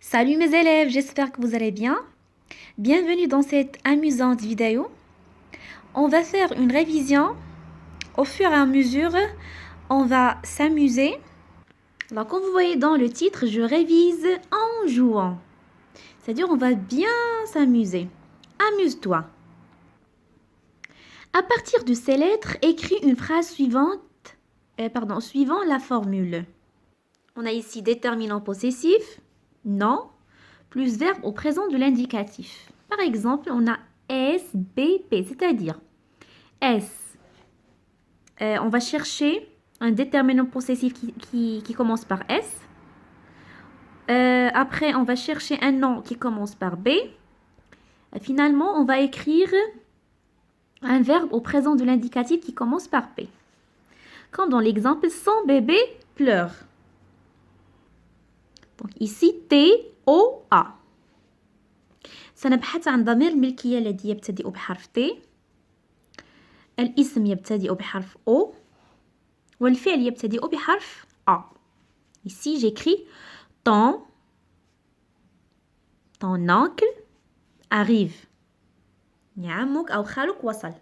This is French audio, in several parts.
Salut mes élèves, j'espère que vous allez bien. Bienvenue dans cette amusante vidéo. On va faire une révision. Au fur et à mesure, on va s'amuser. Alors comme vous voyez dans le titre, je révise en jouant. C'est-à-dire on va bien s'amuser. Amuse-toi. À partir de ces lettres, écris une phrase suivant la formule. On a ici déterminant possessif, non, plus verbe au présent de l'indicatif. Par exemple, on a S, B, P, c'est-à-dire S. On va chercher un déterminant possessif qui commence par S. Après, on va chercher un nom qui commence par B. Finalement, on va écrire un verbe au présent de l'indicatif qui commence par P. Comme dans l'exemple, son bébé pleure. Donc ici, T-O-A. سنبحث عن ضمير الملكية الذي يبتدئ بحرف T. الاسم يبتدئ بحرف O. والفعل يبتدئ بحرف A. Ici, j'écris ton oncle arrive. عمك أو خالك وصل.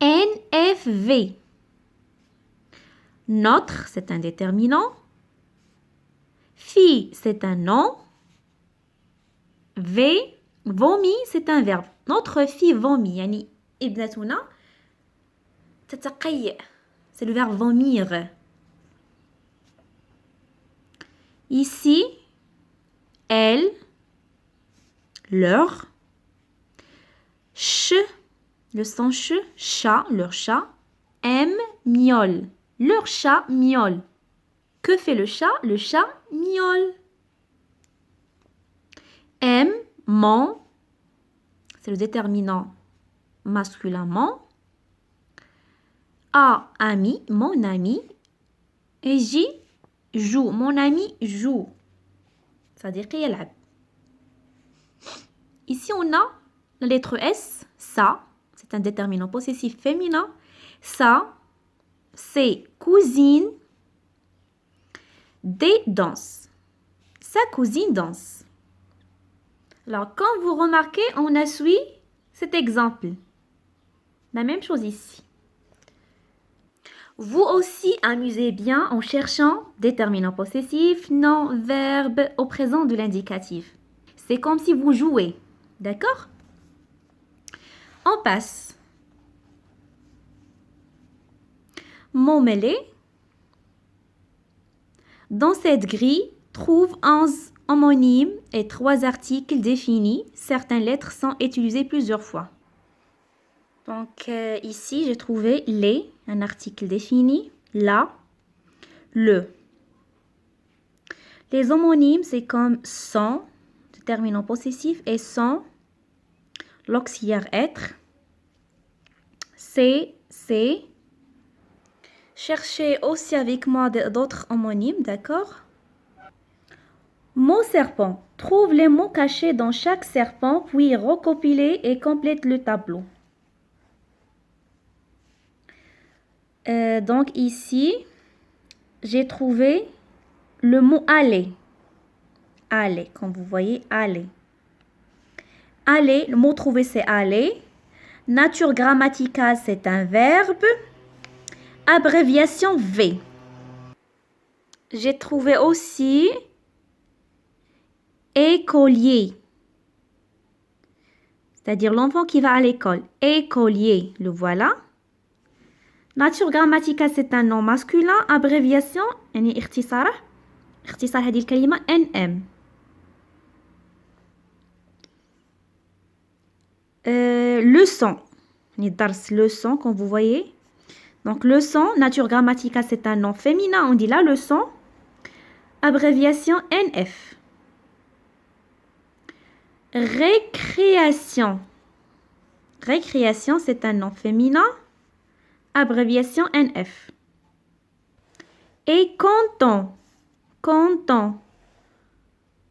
NFV. Notre, c'est un déterminant. Fille, c'est un nom. V, vomi, c'est un verbe. Notre fille vomit. يعني ابنتنا تتقيأ. C'est le verbe vomir. Ici, elle, leur. Ch, le son ch, chat, leur chat. M, miaule. Leur chat miaule. Que fait le chat? Le chat miaule. M, mon, c'est le déterminant masculinement. A, ami, mon ami. Et J, joue. Mon ami joue. C'est-à-dire qu'il يلعب. Ici, on a la lettre S, ça, c'est un déterminant possessif féminin. Ça, c'est cousine. D, danse. Sa cousine danse. Alors, quand vous remarquez, on a suivi cet exemple. La même chose ici. Vous aussi amusez bien en cherchant déterminant possessif, nom, verbe au présent de l'indicatif. C'est comme si vous jouez. D'accord? On passe. Mot mêlé. Dans cette grille, trouve 11 homonymes et 3 articles définis. Certaines lettres sont utilisées plusieurs fois. Donc ici, j'ai trouvé les, un article défini, la, le. Les homonymes, c'est comme sont, déterminant possessif, et sont, l'auxiliaire être. C'est. Cherchez aussi avec moi d'autres homonymes, d'accord? Mot serpent. Trouve les mots cachés dans chaque serpent, puis recopile et complète le tableau. Donc ici, j'ai trouvé le mot aller. Aller, comme vous voyez, aller. Aller, le mot trouvé c'est aller. Nature grammaticale, c'est un verbe. Abréviation V. J'ai trouvé aussi écolier. C'est-à-dire l'enfant qui va à l'école. Écolier, le voilà. Nature grammaticale, c'est un nom masculin. Abréviation, يعني اختصار هذه الكلمة NM. Leçon. الدرس leçon, comme vous voyez. Donc, leçon, nature grammaticale, c'est un nom féminin. On dit la leçon. Abréviation NF. Récréation. Récréation, c'est un nom féminin. Abréviation NF. Et canton. Canton.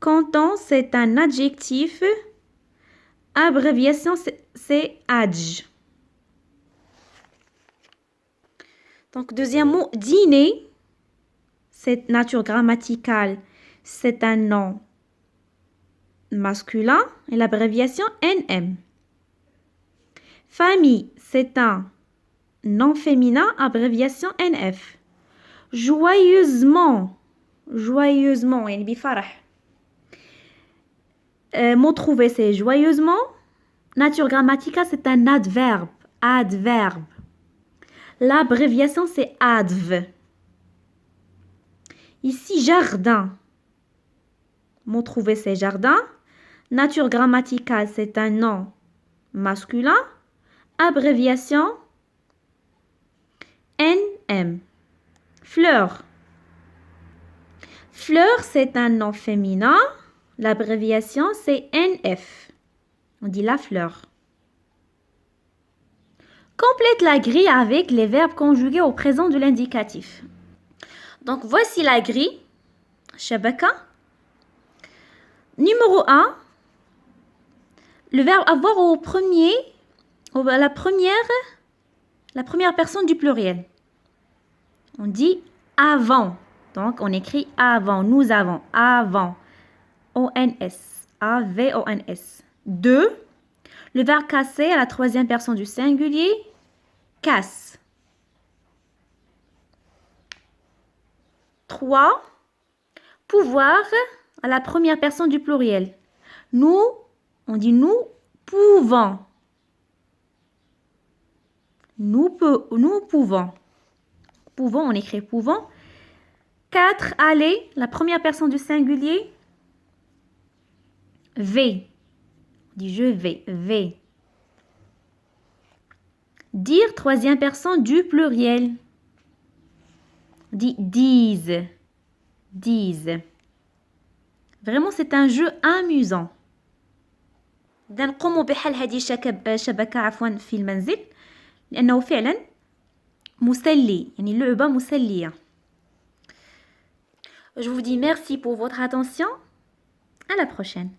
Canton, c'est un adjectif. Abréviation, c'est adj. Donc, deuxième mot, dîner. C'est nature grammaticale. c'est un nom masculin et l'abréviation NM. Famille, c'est un nom féminin, abréviation NF. Joyeusement, joyeusement, يعني بفرح. Mot trouvé, c'est joyeusement. Nature grammaticale, c'est un adverbe. Adverbe. L'abréviation, c'est ADV. Ici, jardin. Mot trouvé, c'est jardin. Nature grammaticale, c'est un nom masculin. Abréviation NM. Fleur. Fleur, c'est un nom féminin. L'abréviation, c'est NF. On dit la fleur. Complète la grille avec les verbes conjugués au présent de l'indicatif. Donc, voici la grille. Shabaka. Numéro 1. Le verbe avoir au premier, la première personne du pluriel. On dit avant. Donc, on écrit avant. Nous avons. Avant. O-N-S. A-V-O-N-S. 2. Le verbe casser à la troisième personne du singulier. Casse. 3. Pouvoir à la première personne du pluriel. Nous, on dit nous pouvons. Nous pouvons. Pouvons, on écrit pouvons. 4. Aller, la première personne du singulier. V. On dit je vais. V. Dire, troisième personne du pluriel. On dit disent. Disent. Vraiment, c'est un jeu amusant. نقوم بحل هذه الشبكة عفوا في المنزل لأنه فعلا مسلي يعني لعبة مسلية. Je vous dis merci pour votre attention. À la prochaine.